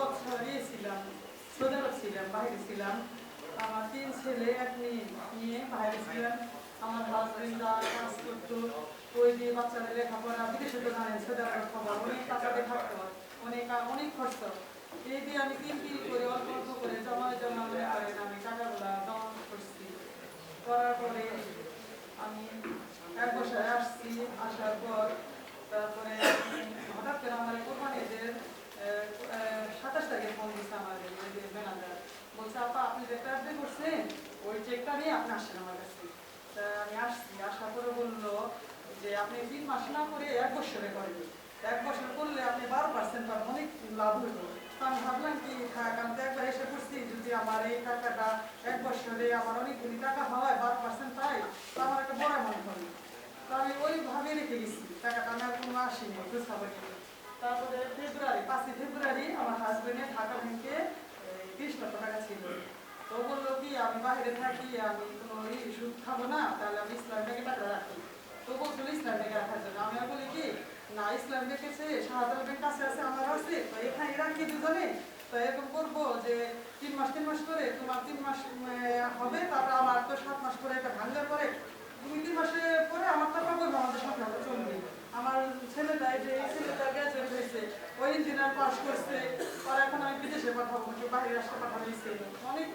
বছর ছিলাম, সৌদি আরব ছিলাম, বাইরে ছিলাম। আমার 3 ছেলে 1 মেয়ে নিয়ে বাইরে ছিলাম। আমার হাজবেন্ড কাজ করতো, ওই দিয়ে বাচ্চাদের লেখাপড়া, বিদেশে তো জানেন সৌদি আরবের খবর, অনেক টাকা দিয়ে থাকতে হয়, অনেক খরচ। এই দিয়ে আমি 3 করে অল্প অল্প করে জমা মনে করেন আমি টাকাগুলা জমা করছি। করার পরে আমি 1 বছরে আসছি। আসার পর তারপরে হঠাৎ করে আমার কোরবানিদের 27 তারিখে ফোন দিচ্ছে আমার ম্যানেজার, বলছে আপা আপনি যে চেকটা করছেন ওই চেকটা নিয়ে আপনি আসছেন আমার কাছে। তা আমি আসছি, আসার পরে বললো যে আপনি 3 মাস না করে 1 বছরে করেন, 1 বছর করলে আপনি 12% পাবেন, অনেক লাভ হইব। তো আমি ভাবলাম কি থাক, আমি তো একবার এসে করছি, যদি আমার এই টাকাটা 1 বছরে আমার অনেকগুলি টাকা হয়, 12% পাই, তো আমার একটা বড় অ্যামাউন্ট হবে। তো আমি ওইভাবে রেখে গেছি টাকাটা, আমার কোনো আসেনি খোঁজ খবর নিয়ে। তারপরে ফেব্রুয়ারি 5 ফেব্রুয়ারি আমার হাজবেন্ডের ঢাকা ব্যাংকে 30 লক্ষ টাকা ছিল। তো বললো কি আমি বাইরে থাকি, আমি কোনো সুদ খাবো না, তাহলে আমি ইসলাম ব্যাংকে টাকা রাখি। তো বলছিল ইসলাম ব্যাংকে রাখার জন্য। আমি আর বলি কি না, ইসলাম ব্যাংক আছে, শাহজালাল ব্যাংক কাছে আছে, আমার আছে, তো এখানে রাখি দুজনে। তো এরকম করবো যে 3 মাস করে তোমার 3 মাস হবে, তারপর আমার তো 7 মাস করে এটা ভাঙলে পরে 2-3 মাসে পরে আমার টাকা করবো, আমাদের সংসারটা চলবে। আমার ছেলেটা এই যে এই ছেলেটা গ্রাজুয়েট হয়েছে, ওই ইঞ্জিনিয়ার পাস করছে, আর এখন আমি বিদেশে পাঠাবো, বাইরে রাষ্ট্রে পাঠাবো, অনেক